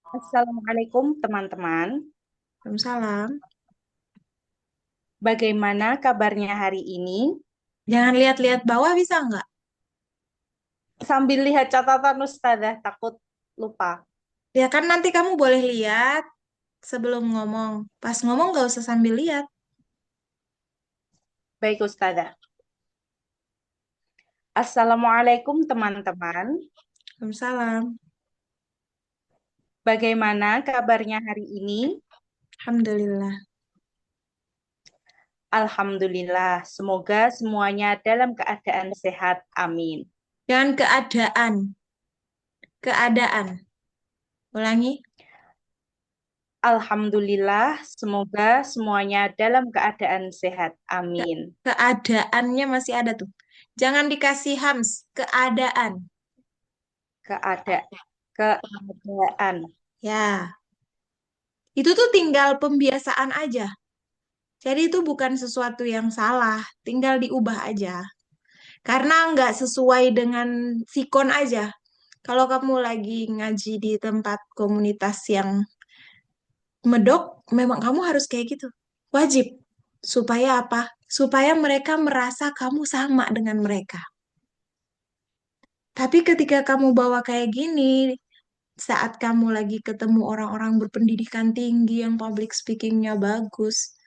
Assalamualaikum teman-teman. Waalaikumsalam. Bagaimana kabarnya hari ini? Jangan lihat-lihat bawah bisa nggak? Sambil lihat catatan Ustazah, takut lupa. Ya kan nanti kamu boleh lihat sebelum ngomong. Pas ngomong nggak usah sambil lihat. Baik Ustazah. Assalamualaikum teman-teman. Waalaikumsalam. Bagaimana kabarnya hari ini? Alhamdulillah. Alhamdulillah. Semoga semuanya dalam keadaan sehat. Amin. Jangan keadaan. Keadaan. Ulangi. Alhamdulillah. Semoga semuanya dalam keadaan sehat. Ke- Amin. keadaannya masih ada tuh. Jangan dikasih hams. Keadaan. Keada keadaan. Ya. Itu tuh tinggal pembiasaan aja. Jadi itu bukan sesuatu yang salah. Tinggal diubah aja. Karena nggak sesuai dengan sikon aja. Kalau kamu lagi ngaji di tempat komunitas yang medok, memang kamu harus kayak gitu. Wajib. Supaya apa? Supaya mereka merasa kamu sama dengan mereka. Tapi ketika kamu bawa kayak gini, saat kamu lagi ketemu orang-orang berpendidikan tinggi yang public speakingnya bagus,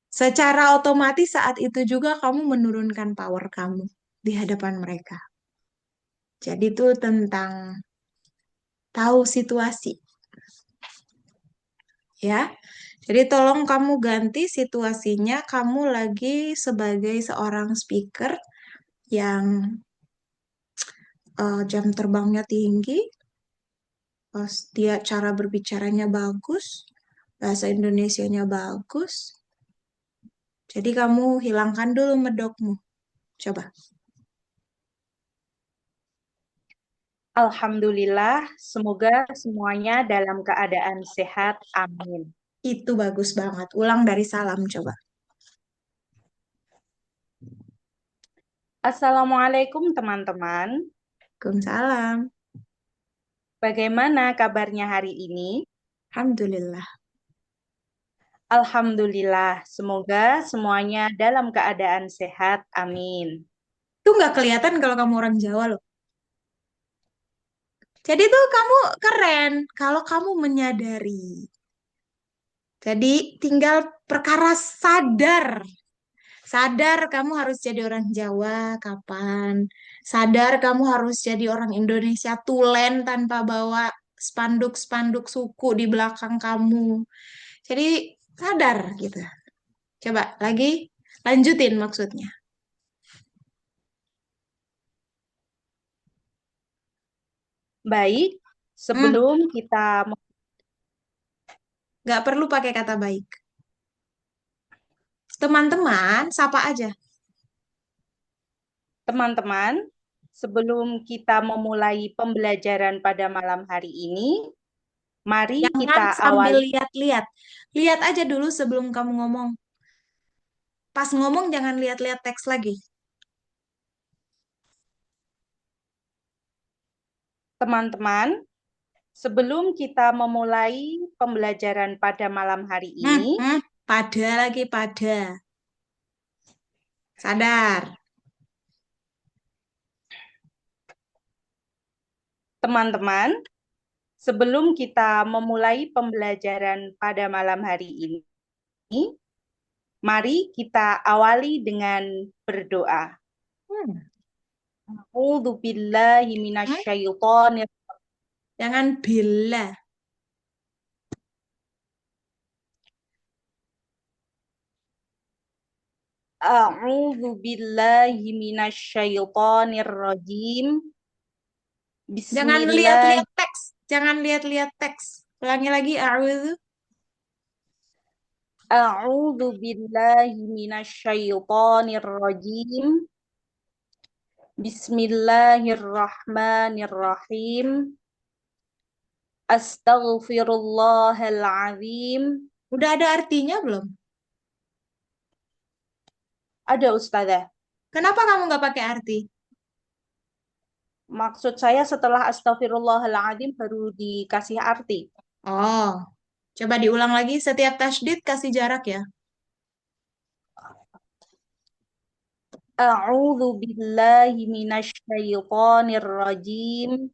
secara otomatis saat itu juga kamu menurunkan power kamu di hadapan mereka. Jadi itu tentang tahu situasi, ya. Jadi tolong kamu ganti situasinya, kamu lagi sebagai seorang speaker yang jam terbangnya tinggi, dia cara berbicaranya bagus, bahasa Indonesianya bagus. Jadi kamu hilangkan dulu medokmu. Coba. Alhamdulillah, semoga semuanya dalam keadaan sehat. Amin. Itu bagus banget. Ulang dari salam coba. Assalamualaikum teman-teman. Waalaikumsalam. Bagaimana kabarnya hari ini? Alhamdulillah. Alhamdulillah, semoga semuanya dalam keadaan sehat. Amin. Itu nggak kelihatan kalau kamu orang Jawa loh. Jadi tuh kamu keren kalau kamu menyadari. Jadi tinggal perkara sadar. Sadar kamu harus jadi orang Jawa kapan? Sadar kamu harus jadi orang Indonesia tulen tanpa bawa spanduk-spanduk suku di belakang kamu. Jadi sadar gitu. Coba lagi lanjutin maksudnya. Baik, Hmm, sebelum kita nggak perlu pakai kata baik. Teman-teman, sapa aja. teman-teman, sebelum kita memulai pembelajaran pada malam hari ini, mari Jangan kita sambil awali. lihat-lihat. Lihat aja dulu sebelum kamu ngomong. Pas ngomong jangan lihat-lihat teks lagi. Teman-teman, sebelum kita memulai pembelajaran pada malam hari ini, Pada lagi pada. Sadar. teman-teman, sebelum kita memulai pembelajaran pada malam hari ini, mari kita awali dengan berdoa. Hmm. A'udzu billahi Hmm? minasyaitonir Jangan bila. A'udzu billahi minasyaitonir rajim. Jangan Bismillah. lihat-lihat teks. Jangan lihat-lihat teks. Ulangi lagi. A'udzu. A'udzu billahi minasyaitonir rajim. Bismillahirrahmanirrahim. Astaghfirullahalazim. Udah ada artinya belum? Ada Ustazah. Kenapa kamu nggak pakai arti? Maksud saya setelah astagfirullahaladzim baru dikasih arti. Oh, coba diulang lagi. Setiap tasydid kasih jarak ya. A'udzu billahi minasyaitonir rajim.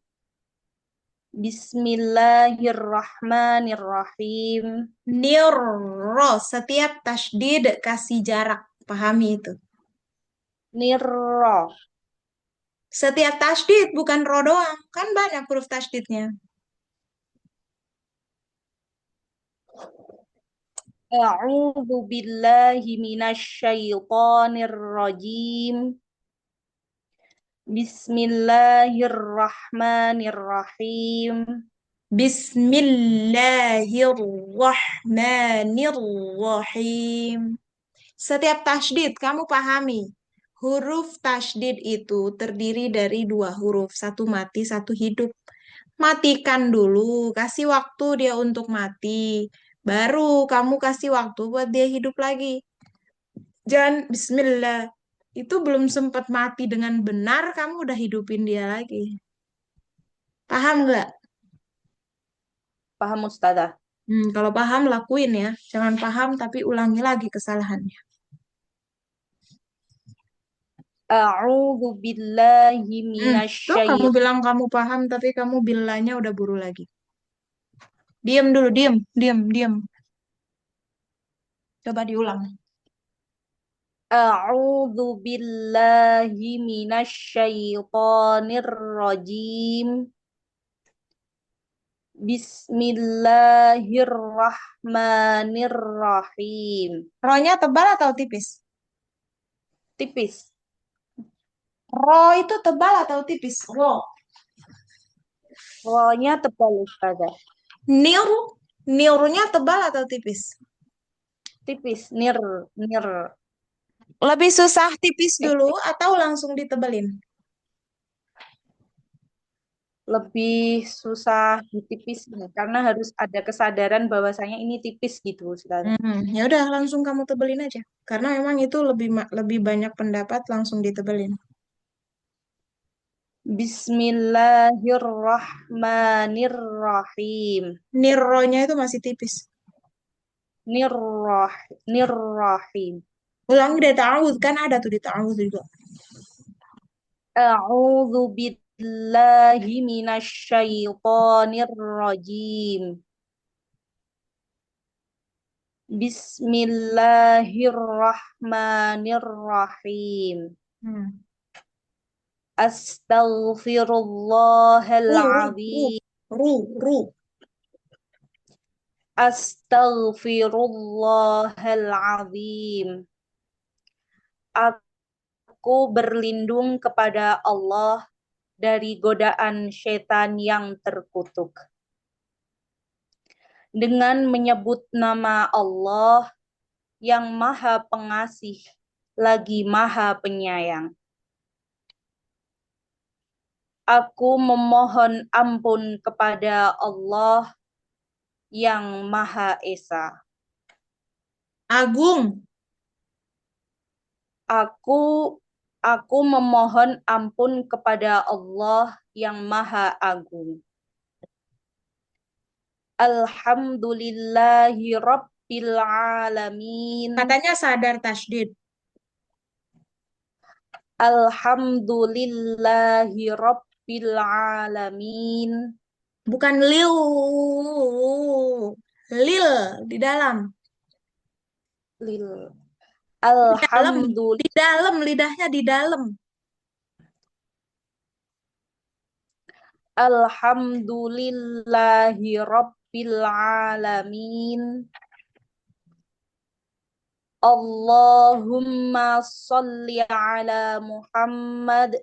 Bismillahirrahmanirrahim. Nirro, setiap tasydid kasih jarak. Pahami itu. Nirra. Setiap tasydid bukan ro doang. Kan banyak huruf tasydidnya. A'udzu billahi minasyaitonir rajim. Bismillahirrahmanirrahim. Bismillahirrahmanirrahim. Setiap tasydid kamu pahami. Huruf tasydid itu terdiri dari dua huruf. Satu mati, satu hidup. Matikan dulu, kasih waktu dia untuk mati. Baru kamu kasih waktu buat dia hidup lagi. Jangan bismillah. Itu belum sempat mati dengan benar, kamu udah hidupin dia lagi. Paham nggak? Paham Ustazah? Kalau paham lakuin ya. Jangan paham tapi ulangi lagi kesalahannya. A'udzu billahi Tuh kamu minasyaitonir. bilang kamu paham tapi kamu bilanya udah buru lagi. Diam dulu, diam, diam, diam. Coba diulang. A'udzu billahi minasyaitonir rajim. Bismillahirrahmanirrahim. Ro-nya tebal atau tipis? Tipis. Ro itu tebal atau tipis? Ro. Ro-nya tebal Ustazah. Nir, nirnya tebal atau tipis? Tipis. Nir. Nir. Lebih susah tipis Eh, dulu atau langsung ditebelin? lebih susah ditipis karena harus ada kesadaran bahwasanya ini tipis gitu Ustazah. Ya udah langsung kamu tebelin aja. Karena memang itu lebih banyak pendapat langsung ditebelin. Bismillahirrahmanirrahim. Nirronya itu masih tipis. Nirrahim. Ulangi deh ta'awudz kan ada tuh di ta'awudz juga. A'udzu billahi minasyaitonir rajim. Bismillahirrahmanirrahim. Hmm. Ru, ru, ru, Astaghfirullahaladzim. ru, ru. Astaghfirullahaladzim. Aku berlindung kepada Allah dari godaan setan yang terkutuk. Dengan menyebut nama Allah yang Maha Pengasih lagi Maha Penyayang. Aku memohon ampun kepada Allah yang Maha Esa. Agung. Aku memohon ampun kepada Allah yang Maha Agung. Alhamdulillahi Rabbil Alamin. Katanya sadar tasydid. Alhamdulillahi Rabbil Alamin. Bukan lil. Lil di dalam. Lil. Di dalam. Alhamdulillah. Di dalam, lidahnya di dalam. Alhamdulillahi Rabbil Alamin. Allahumma salli ala Muhammad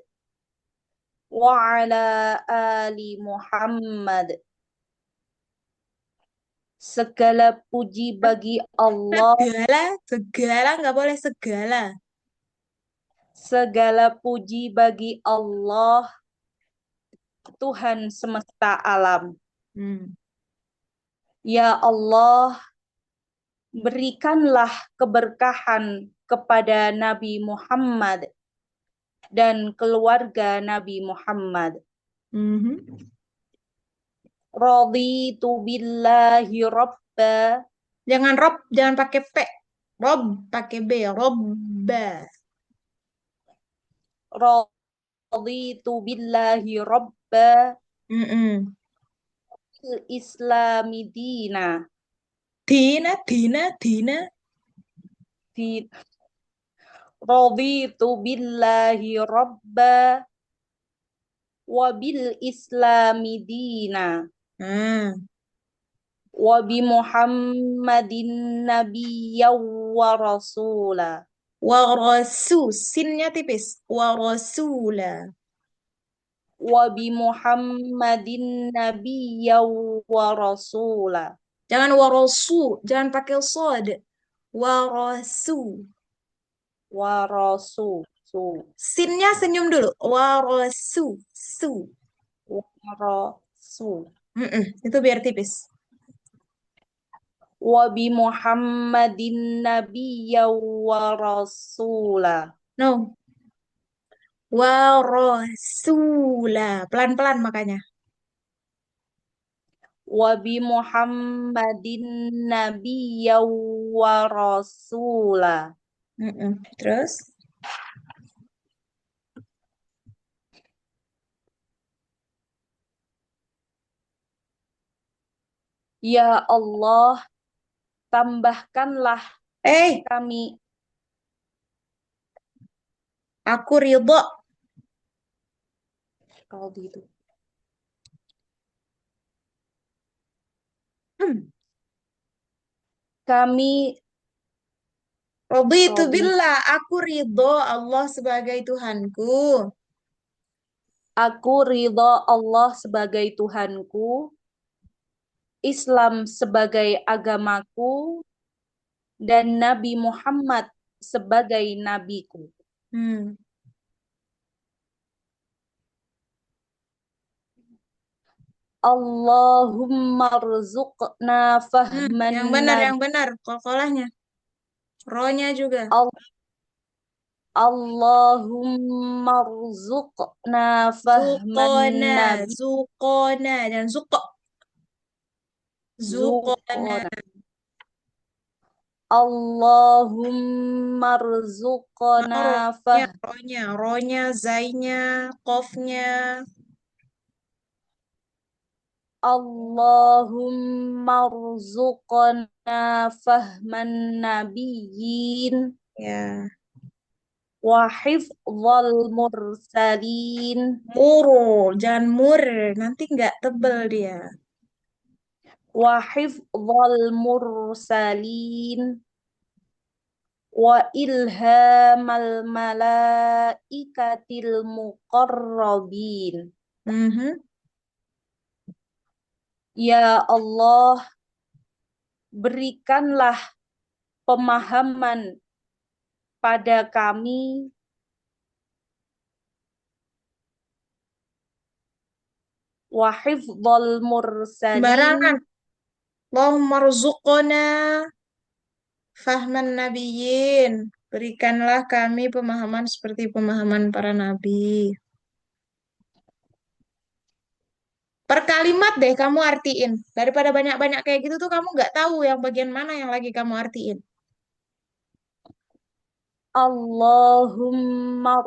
wa ala ali Muhammad. Segala puji bagi Allah. Segala nggak boleh segala. Segala puji bagi Allah, Tuhan semesta alam. Ya Allah, berikanlah keberkahan kepada Nabi Muhammad dan keluarga Nabi Muhammad. Mhm. Raditu billahi robba. Jangan rob, jangan pakai P. Rob, pakai B. Robba. Raditu billahi robba. Mm-mm. Islami dina. Tina, Tina, Tina. Di, Raditu billahi robba. Wabil islami dina. Nah, Wabi Muhammadin nabiyya wa rasula. warasu. Sinnya tipis. Warasula. Wabi Muhammadin nabiyya wa rasula. Jangan warasu. Jangan pakai sod. Warasu. Wa rasu. Su. Sinnya senyum dulu. Warasu. Su. Wa rasu. Mm-mm. Itu biar tipis. Wabi Muhammadin nabiyya wa rasula. No. Warasula. Pelan-pelan makanya. Wabi Muhammadin nabiyya wa rasula. Mm-mm. Terus? Ya Allah, tambahkanlah Eh, kami. aku ridho. Kalau gitu. Hmm. Kami Raditu Robi, billah. Aku ridho Allah sebagai Tuhanku. aku ridho Allah sebagai Tuhanku, Islam sebagai agamaku, dan Nabi Muhammad sebagai nabiku. Hmm. Allahumma rzuqna fahman Yang benar, nabi. yang benar. Kolkolahnya. Rohnya juga. Allahumma rzuqna fahman Zukona, nabi. zukona. Dan zuko. Zukona. Zuqna. Allahumma No, rzuqna rohnya, rohnya. Rohnya, zainya, kofnya. Allahumma rzuqna fahman nabiyyin Ya. wa hifdzal mursalin Muru, jangan mur. Nanti nggak tebel dia. wa hifdzal mursalin wa ilhamal malaikatil muqarrabin. Mhm. Ya Allah, berikanlah pemahaman pada kami wa hifdzal mursalin. Sembarangan. Allahumma rzuqna fahman nabiyyin. Berikanlah kami pemahaman seperti pemahaman para nabi. Per kalimat deh kamu artiin. Daripada banyak-banyak kayak gitu tuh kamu nggak tahu yang bagian mana yang lagi kamu artiin. Allahumma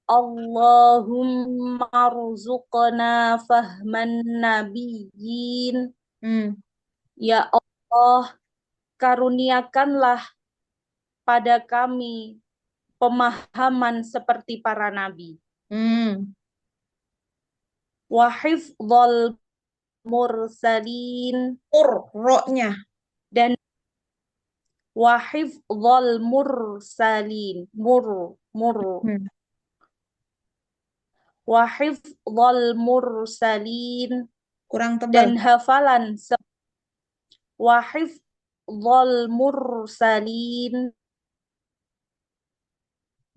Allahumma rzuqna fahman nabiyyin. Hmm. Ya Allah, karuniakanlah pada kami pemahaman seperti para nabi. Hmm. Wa hifdzal mursalin, Roknya. dan wa hifdzal mursalin. Mur. Hmm. Wa hifdzal mursalin, Kurang tebal. dan hafalan wa hifdzal mursalin.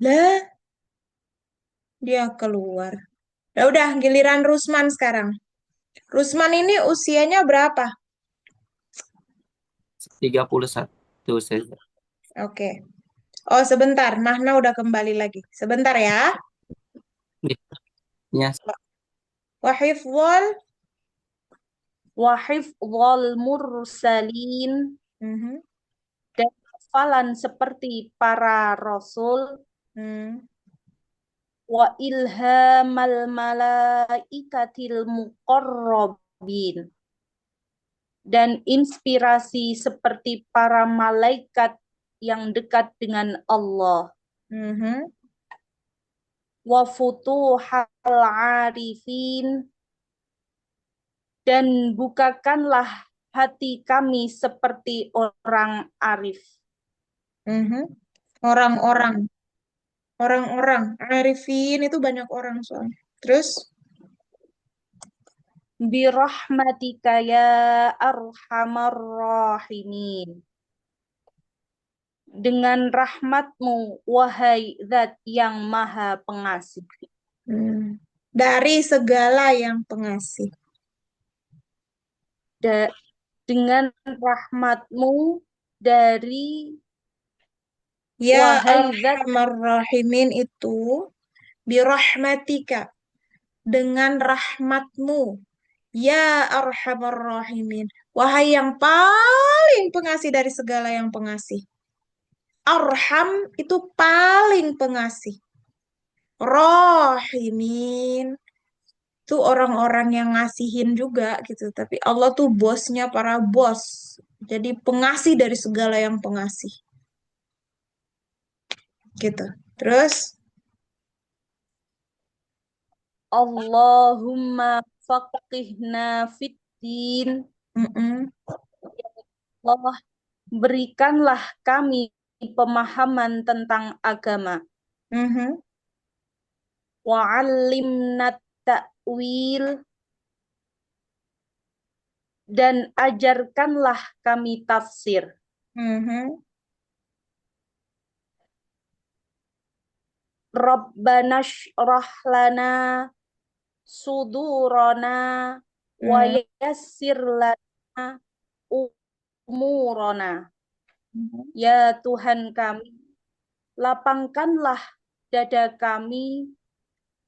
Lah, dia keluar. Ya udah, giliran Rusman sekarang. Rusman ini usianya berapa? 31 saja. Oke. Oh, sebentar. Mahna udah kembali lagi. Sebentar ya. Ya, wa hifdzal wa hifdzal mursalin, mhm, dan hafalan seperti para rasul, hmm, wa ilhamal malaikatil muqarrabin, dan inspirasi seperti para malaikat yang dekat dengan Allah, mhm, wa futuhal arifin, dan bukakanlah hati kami seperti orang arif, mhm. Orang-orang, orang-orang, arifin itu banyak orang soalnya. Terus, birahmatika ya arhamar rahimin, dengan rahmatmu wahai zat yang maha pengasih, hmm, dari segala yang pengasih. dengan rahmatmu dari Ya wahai zat, arhamar rahimin itu birahmatika dengan rahmatmu. Ya arhamar rahimin. Wahai yang paling pengasih dari segala yang pengasih. Arham itu paling pengasih. Rahimin itu orang-orang yang ngasihin juga gitu. Tapi Allah tuh bosnya para bos. Jadi pengasih dari segala yang pengasih gitu. Terus, Allahumma faqihna fiddin, mm-mm, Allah berikanlah kami pemahaman tentang agama, mhm, wa'allimna ta'wil, dan ajarkanlah kami tafsir, mhm, Rabbana syrah lana sudurana wa mhm, yassir lana umurana. mhm, Ya Tuhan kami, lapangkanlah dada kami,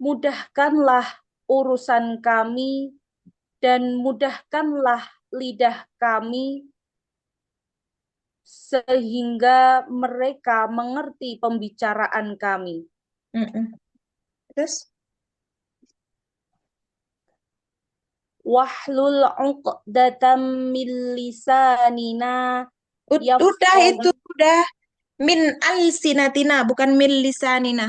mudahkanlah urusan kami, dan mudahkanlah lidah kami, sehingga mereka mengerti pembicaraan kami. mhm. Terus, Wahlul 'uqdatam min lisanina udah itu yafqahu udah min alsinatina bukan min lisanina.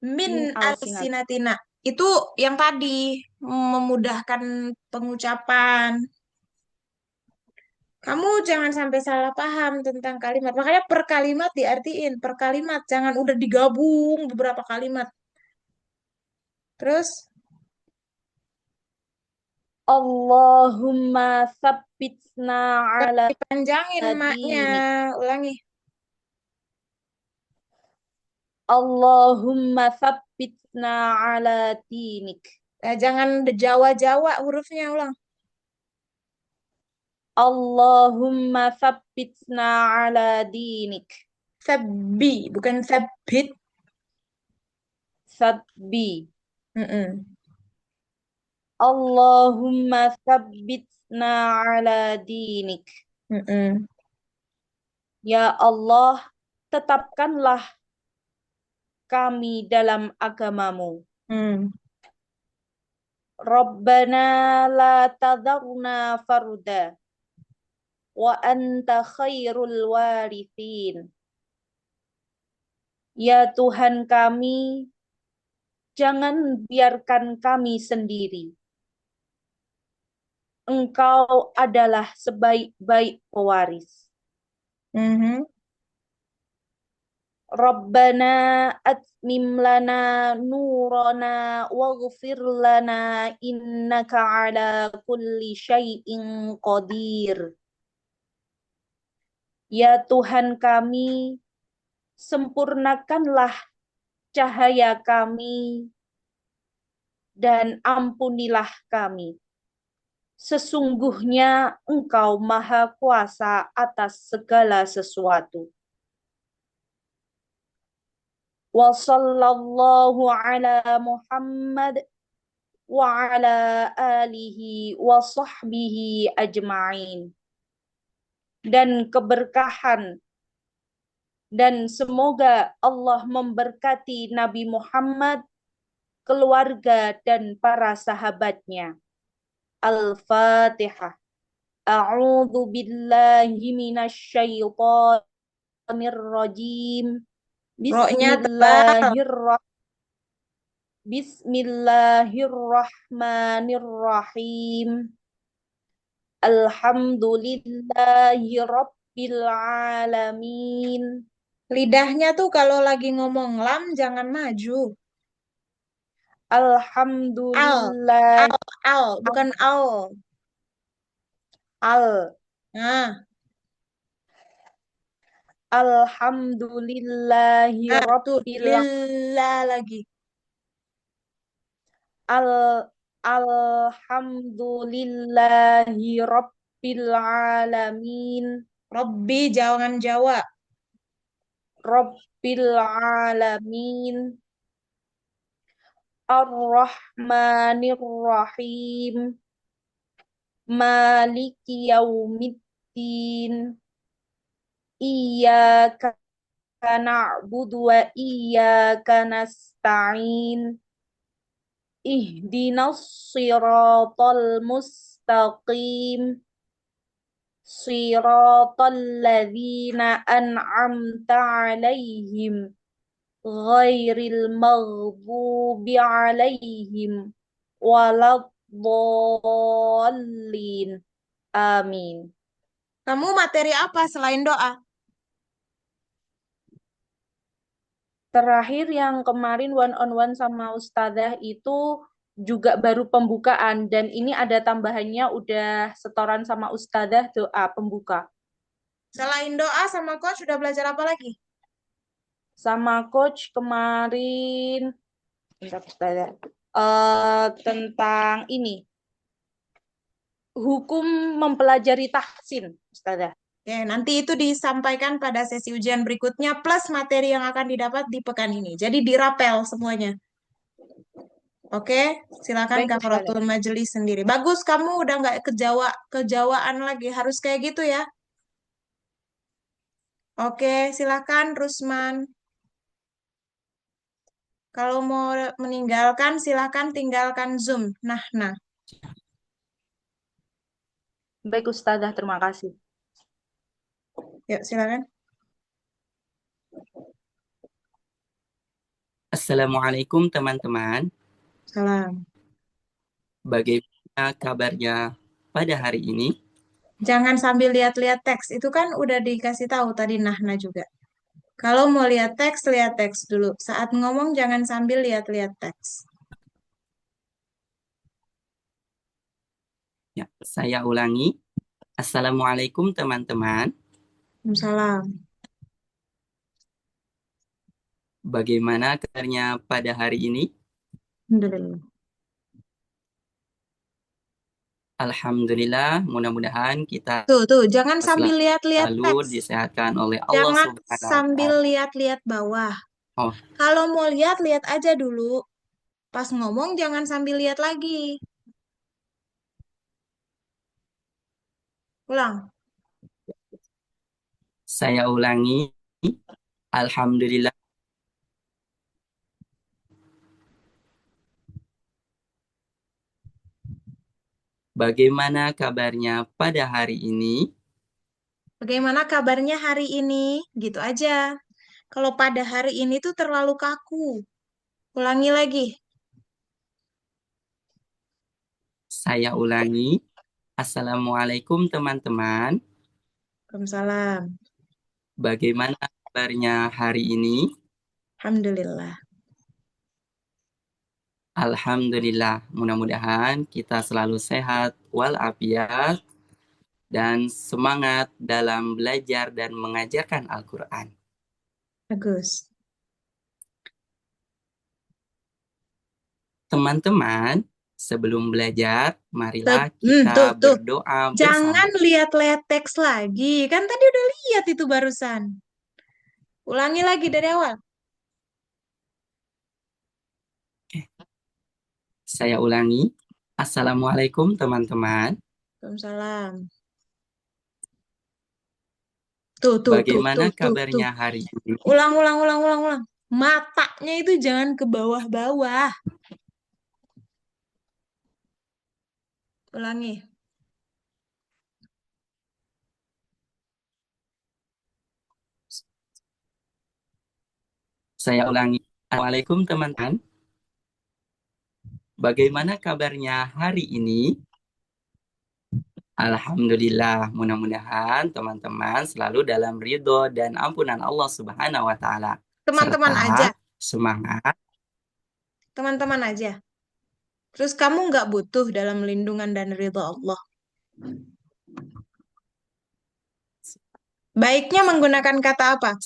Min min alsinat. alsinatina itu yang tadi memudahkan pengucapan. Kamu jangan sampai salah paham tentang kalimat. Makanya per kalimat diartiin per kalimat, jangan udah digabung beberapa kalimat. Terus, Allahumma tsabbitna ala dipanjangin maknya. dinik. Ulangi. Allahumma tsabbitna ala dinik. Jangan Jawa-Jawa hurufnya, ulang. Allahumma tsabbitna ala dinik. Sabbi, bukan sabbit. Sabbi. Mm-mm. Allahumma tsabbitna ala dinik. Mm-mm. Ya Allah, tetapkanlah kami dalam agamamu. Mm. Rabbana la tadharna farda wa anta khairul warithin. Ya Tuhan kami, jangan biarkan kami sendiri. Engkau adalah sebaik-baik pewaris. Mhm. Rabbana atmim lana nurana waghfir lana innaka ala kulli syai'in qadir. Ya Tuhan kami, sempurnakanlah cahaya kami dan ampunilah kami. Sesungguhnya Engkau Maha Kuasa atas segala sesuatu. Wa sallallahu ala Muhammad وعلى آله وصحبه أجمعين. Dan keberkahan dan semoga Allah memberkati Nabi Muhammad, keluarga dan para sahabatnya. Al-Fatihah. A'udzu billahi minasy syaithanir rajim. Roknya tebal. Bismillahirrahmanirrahim. Alhamdulillahi rabbil alamin. Lidahnya tuh kalau lagi ngomong lam jangan maju. Al, Alhamdulillah. bukan al. Al Nah, Alhamdulillahi tuh rabbil lillah lagi. al Alhamdulillahi rabbil alamin. Robbi jangan Jawa. Rabbil alamin. Ar-Rahmanir Rahim. Maliki yaumiddin. Iyyaka na'budu wa iyyaka nasta'in. Ihdinas siratal mustaqim. Siratal ladzina an'amta 'alaihim ghairil maghdubi 'alaihim waladdallin. Amin. Kamu materi apa selain doa? Terakhir yang kemarin one on one sama Ustadzah itu juga baru pembukaan dan ini ada tambahannya udah setoran sama Ustadzah doa pembuka. Selain doa sama coach sudah belajar apa lagi? Sama coach kemarin bentar, Ustadzah. Tentang ini hukum mempelajari tahsin, Ustadzah. Oke, nanti itu disampaikan pada sesi ujian berikutnya plus materi yang akan didapat di pekan ini. Jadi dirapel semuanya. Oke, silakan Baik, Ustadzah. Kafaratul Majelis sendiri. Bagus, kamu udah nggak kejawaan lagi. Harus kayak gitu ya. Oke, silakan Rusman. Kalau mau meninggalkan, silakan tinggalkan Zoom. Nah. Baik, Ustadzah, terima kasih. Yuk, silakan. Assalamualaikum teman-teman. Salam. Bagaimana kabarnya pada hari ini? Jangan sambil lihat-lihat teks. Itu kan udah dikasih tahu tadi Nahna juga. Kalau mau lihat teks dulu. Saat ngomong jangan sambil lihat-lihat teks. Ya, saya ulangi. Assalamualaikum teman-teman. Salam. Bagaimana kabarnya pada hari ini? Alhamdulillah. Alhamdulillah, mudah-mudahan kita Tuh, jangan sambil lihat-lihat selalu teks. disehatkan oleh Allah Jangan Subhanahu wa sambil Ta'ala. lihat-lihat bawah. Oh, Kalau mau lihat aja dulu. Pas ngomong jangan sambil lihat lagi. Ulang. saya ulangi. Alhamdulillah. Bagaimana kabarnya pada hari ini? Bagaimana kabarnya hari ini? Gitu aja. Kalau pada hari ini tuh terlalu kaku. Ulangi lagi. Saya ulangi. Assalamualaikum teman-teman. Waalaikumsalam. Bagaimana kabarnya hari ini? Alhamdulillah. Alhamdulillah, mudah-mudahan kita selalu sehat walafiat dan semangat dalam belajar dan mengajarkan Al-Quran. Bagus. Teman-teman, sebelum belajar, marilah kita Tuh. berdoa bersama. Jangan lihat-lihat teks lagi. Kan tadi udah lihat itu barusan. Ulangi lagi dari awal. Saya ulangi. Assalamualaikum teman-teman. Waalaikumsalam. Tuh. Bagaimana kabarnya hari ini? Ulang. Matanya itu jangan ke bawah-bawah. Ulangi. Saya ulangi. Assalamualaikum teman-teman. Bagaimana kabarnya hari ini? Alhamdulillah, mudah-mudahan teman-teman selalu dalam ridho dan ampunan Allah Subhanahu wa Ta'ala. Teman-teman Serta aja. semangat. Teman-teman aja. Terus kamu nggak butuh dalam lindungan dan ridho Allah. Baiknya menggunakan kata apa?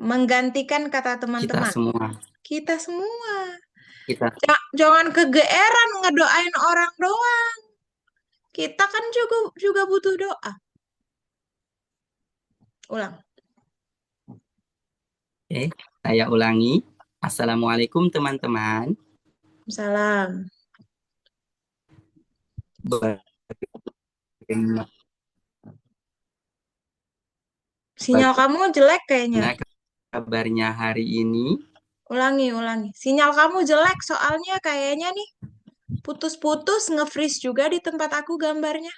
Menggantikan kata Kita teman-teman. semua. Kita semua. Kita Jangan kegeeran ngedoain orang doang. Kita kan juga butuh doa. Ulang. Oke, saya ulangi. Assalamualaikum teman-teman. Salam. Bagaimana Sinyal kamu jelek kayaknya. kabarnya hari ini? Ulangi. Sinyal kamu jelek soalnya kayaknya nih. Putus-putus nge-freeze juga di tempat aku gambarnya.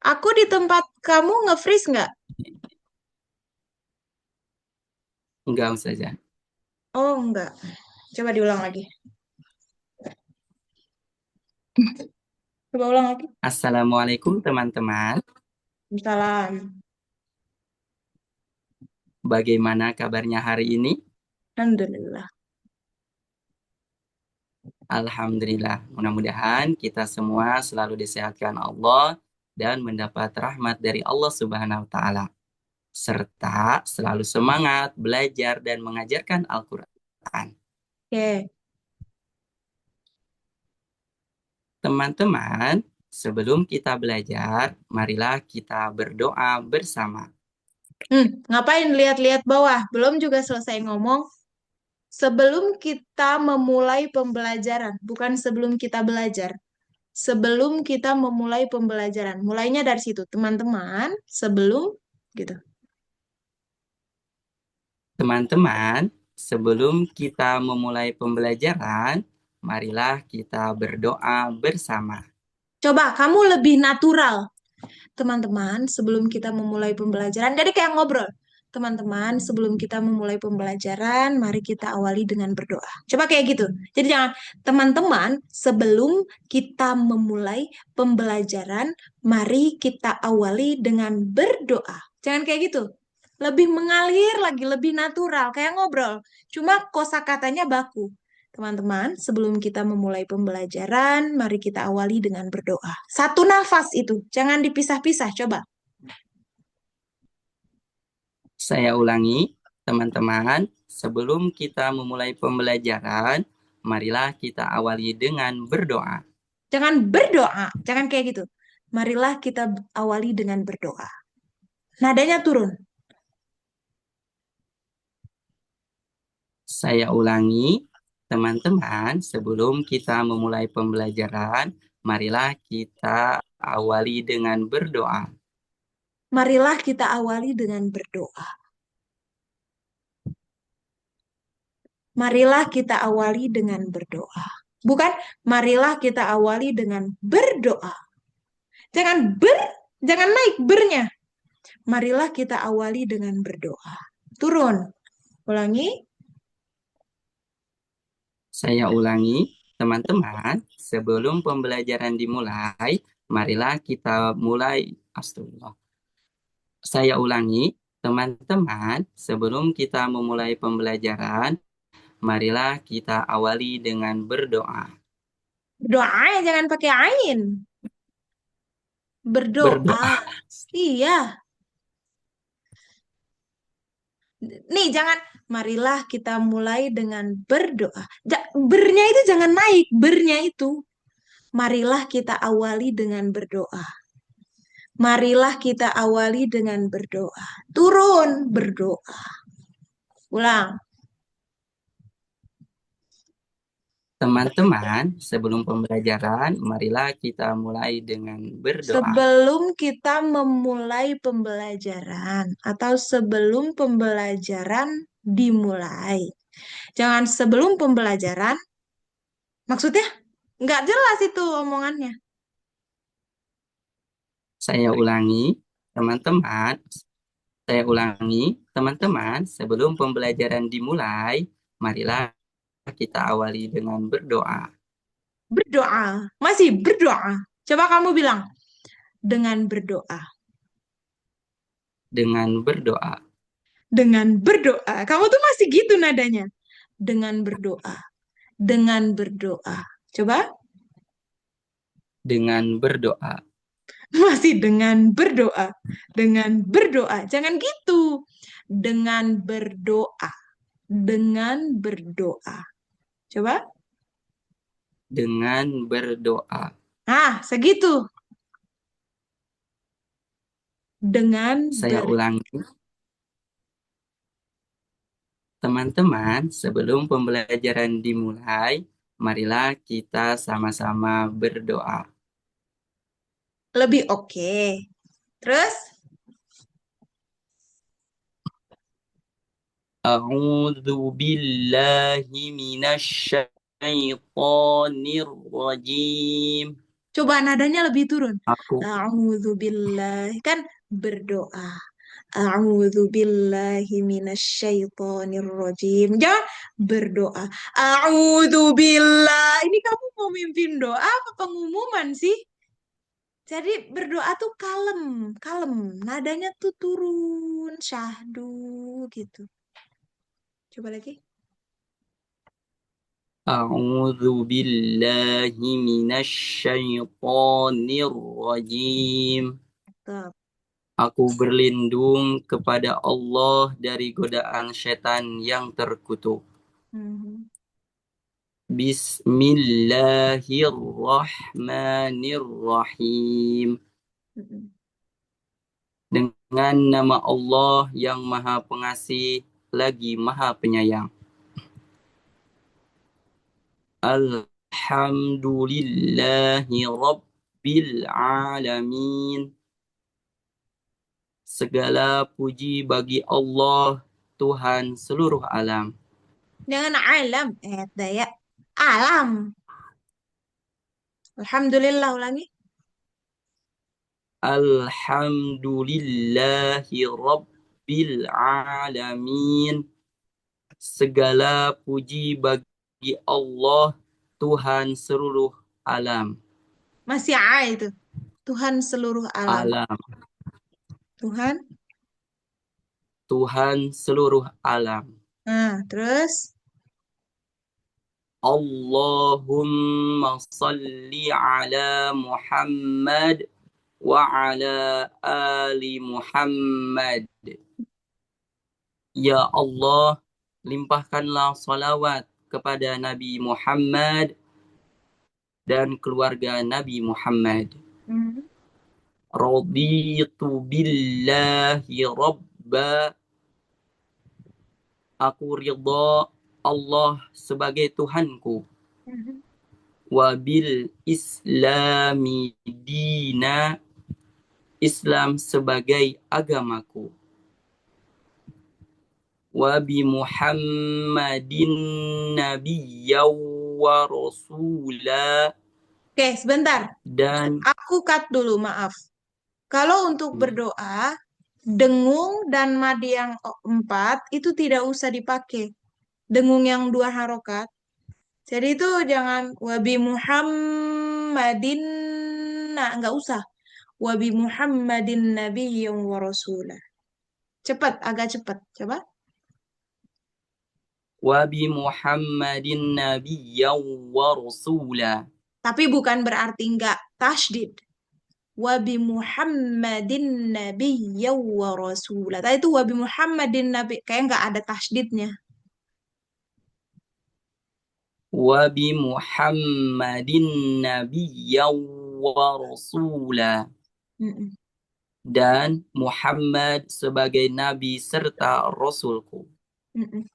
Aku di tempat kamu nge-freeze nggak? Enggak saja. Oh, enggak. Coba diulang lagi. Coba ulang lagi. Assalamualaikum teman-teman. Salam. Bagaimana kabarnya hari ini? Alhamdulillah. Alhamdulillah. Mudah-mudahan kita semua selalu disehatkan Allah dan mendapat rahmat dari Allah Subhanahu wa Ta'ala. Serta selalu semangat belajar dan mengajarkan Al-Quran. Oke. Teman-teman, sebelum kita belajar, marilah kita berdoa bersama. Ngapain lihat-lihat bawah? Belum juga selesai ngomong. Sebelum kita memulai pembelajaran, bukan sebelum kita belajar. Sebelum kita memulai pembelajaran. Mulainya dari situ, teman-teman. Sebelum gitu. Teman-teman, sebelum kita memulai pembelajaran, marilah kita berdoa bersama. Coba kamu lebih natural. Teman-teman, sebelum kita memulai pembelajaran, jadi kayak ngobrol. Teman-teman, sebelum kita memulai pembelajaran, mari kita awali dengan berdoa. Coba kayak gitu. Jadi jangan, teman-teman, sebelum kita memulai pembelajaran, mari kita awali dengan berdoa. Jangan kayak gitu. Lebih mengalir lagi, lebih natural, kayak ngobrol. Cuma kosakatanya baku. Teman-teman, sebelum kita memulai pembelajaran, mari kita awali dengan berdoa. Satu nafas itu, jangan dipisah-pisah, coba. Saya ulangi, teman-teman, sebelum kita memulai pembelajaran, marilah kita awali dengan berdoa. Jangan berdoa, jangan kayak gitu. Marilah kita awali dengan berdoa. Nadanya turun. Saya ulangi, teman-teman, sebelum kita memulai pembelajaran, marilah kita awali dengan berdoa. Marilah kita awali dengan berdoa. Marilah kita awali dengan berdoa. Bukan, marilah kita awali dengan berdoa. Jangan naik bernya. Marilah kita awali dengan berdoa. Turun. Ulangi. Saya ulangi, teman-teman, sebelum pembelajaran dimulai, marilah kita mulai. Astagfirullah. Saya ulangi, teman-teman, sebelum kita memulai pembelajaran, marilah kita awali dengan berdoa. Berdoa jangan pakai ain. Berdoa. Iya. Nih, jangan. Marilah kita mulai dengan berdoa. Bernya itu jangan naik. Bernya itu. Marilah kita awali dengan berdoa. Marilah kita awali dengan berdoa. Turun berdoa. Ulang. Teman-teman, sebelum pembelajaran, marilah kita mulai dengan berdoa. Sebelum kita memulai pembelajaran atau sebelum pembelajaran dimulai. Jangan sebelum pembelajaran, maksudnya nggak jelas itu omongannya. Saya ulangi, teman-teman. Saya ulangi, teman-teman, sebelum pembelajaran dimulai, marilah kita awali dengan berdoa. Berdoa, masih berdoa. Coba kamu bilang, dengan berdoa. Dengan berdoa. Dengan berdoa. Kamu tuh masih gitu nadanya. Dengan berdoa. Dengan berdoa. Coba. Dengan berdoa. Masih dengan berdoa. Dengan berdoa. Jangan gitu. Dengan berdoa. Dengan berdoa. Coba. Dengan berdoa. Nah, segitu. Dengan Saya ulangi, teman-teman, sebelum pembelajaran dimulai, marilah kita sama-sama berdoa. lebih oke. Terus? A'udzu billahi minasyaitonir rajim. Coba nadanya lebih turun. Aku A'udzu billahi. Kan berdoa. A'udzu billahi minasyaitonir rajim. Jangan berdoa. A'udzu billah. Ini kamu mau mimpin doa apa pengumuman sih? Jadi berdoa tuh kalem, kalem. Nadanya tuh turun, syahdu gitu. Coba lagi. A'udzu billahi minasyaitonir rajim. Tuh. Aku berlindung kepada Allah dari godaan setan yang terkutuk. Mhm. Bismillahirrahmanirrahim. Mhm. Dengan nama Allah yang Maha Pengasih lagi Maha Penyayang. Alhamdulillahi Rabbil Alamin. Segala puji bagi Allah, Tuhan seluruh alam. Jangan alam, daya. Alam. Alhamdulillah, ulangi. Alhamdulillahi Rabbil Alamin. Segala puji bagi Allah, Tuhan seluruh alam. Masih A itu. Tuhan seluruh alam. Alam. Tuhan. Tuhan seluruh alam. Nah, terus. Allahumma salli ala Muhammad wa ala ali Muhammad. Ya Allah, limpahkanlah salawat kepada Nabi Muhammad dan keluarga Nabi Muhammad. Mhm. Raditu billahi rabba. Aku ridha Allah sebagai Tuhanku. Mhm. Wabil islami dina. Islam sebagai agamaku. Wabi Muhammadin nabiyya wa rasula. Oke, sebentar. Dan Aku cut dulu, maaf. Kalau untuk berdoa, dengung dan mad yang empat itu tidak usah dipakai. Dengung yang 2 harokat. Jadi itu jangan wabi Muhammadin, nah nggak usah. Wabi Muhammadin nabiyyin wa rasulah. Cepat, agak cepat. Coba. wabi Muhammadin nabiyya wa rasula. Tapi bukan berarti nggak tasydid. Wabi Muhammadin nabiyyin wa rasulah. Tadi itu wabi Muhammadin nabi, kayak nggak ada tasydidnya. Wabi Muhammadin nabiyya wa rasula. Mm-mm. Dan Muhammad sebagai nabi serta rasulku. Mm-mm.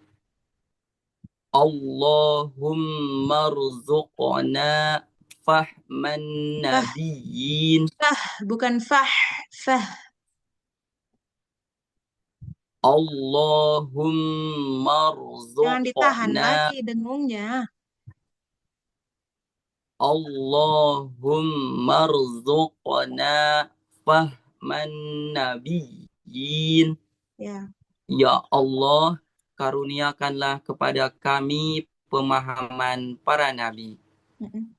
Allahumma rzuqna fahman Fah, nabiyyin. bukan fah. Fah. Allahumma Jangan ditahan rzuqna. lagi dengungnya. Allahumma rzuqna fahman nabiyyin. Ya. Ya Allah, karuniakanlah kepada kami pemahaman para nabi. Mm-mm.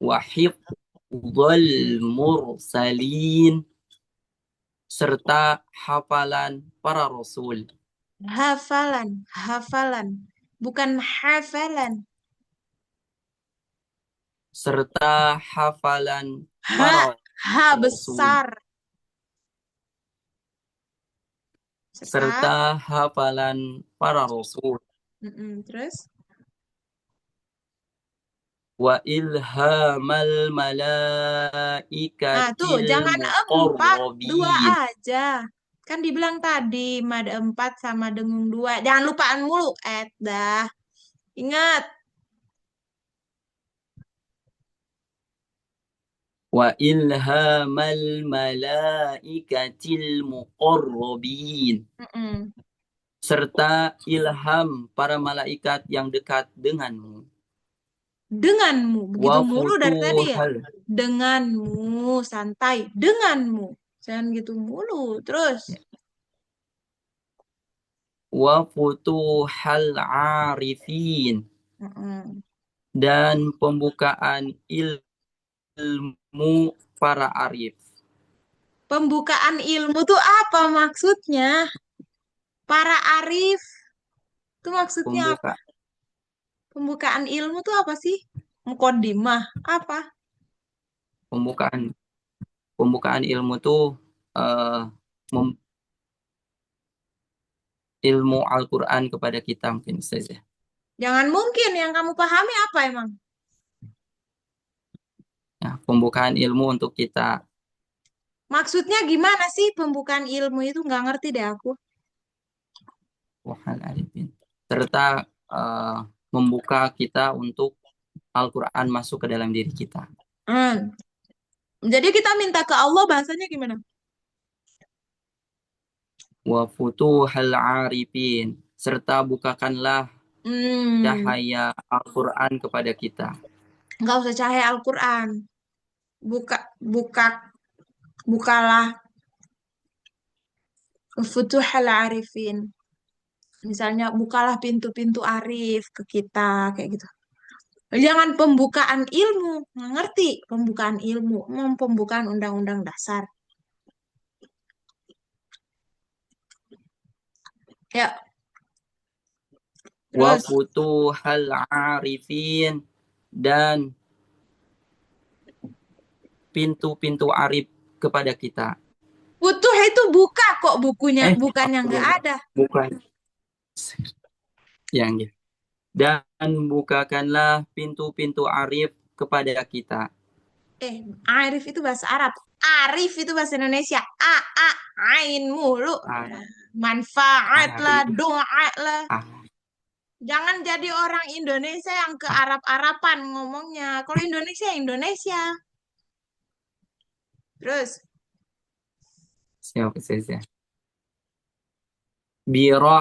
Wa hifdzal mursalin, serta hafalan para rasul. Hafalan, hafalan, bukan hafalan. Serta hafalan Ha, para ha rasul. besar. Serta, Serta hafalan para rasul. terus Wa ilhamal nah tuh malaikatil jangan 4, 2 muqarrabin. aja. Kan dibilang tadi mad 4 sama dengung 2. Jangan lupaan mulu, dah. Ingat. Wa ilhamal malaikatil muqarrabin. Mm-mm. Serta ilham para malaikat yang dekat denganmu. Denganmu, begitu Wa mulu dari tadi ya. futuhal Denganmu, santai. Denganmu. Jangan gitu mulu. Terus. wa futuhal arifin, Mm-mm. dan pembukaan ilmu para arif. Pembukaan ilmu tuh apa maksudnya? Para arif. Itu maksudnya apa? Pembuka Pembukaan ilmu tuh apa sih? Mukodimah. Apa? pembukaan pembukaan ilmu tuh eh, ilmu Al-Quran kepada kita mungkin saja. Jangan mungkin yang kamu pahami apa emang? Nah, pembukaan ilmu untuk kita. Maksudnya gimana sih pembukaan ilmu itu? Nggak ngerti deh aku. Wahal arifin. Serta membuka kita untuk Al-Quran masuk ke dalam diri kita. Jadi kita minta ke Allah bahasanya gimana? Wa futuhal arifin, serta bukakanlah cahaya Al-Quran kepada kita. Nggak usah cahaya Al-Quran. Buka, buka, bukalah Futuhal Arifin. Misalnya bukalah pintu-pintu arif ke kita kayak gitu. Jangan pembukaan ilmu, nggak ngerti pembukaan ilmu, pembukaan undang-undang dasar. Ya, Wa terus futuhal arifin, dan pintu-pintu arif kepada kita. Futuh itu buka kok bukunya, bukan yang nggak Alhamdulillah. ada. Bukan yang gitu. Dan bukakanlah pintu-pintu arif kepada kita. Arif itu bahasa Arab. Arif itu bahasa Indonesia. Ain mulu. Manfaat lah, Arif. doa lah. Ah, Jangan jadi orang Indonesia yang ke Arab-Araban ngomongnya. Kalau Indonesia, Indonesia. Terus, siapa saja. Biro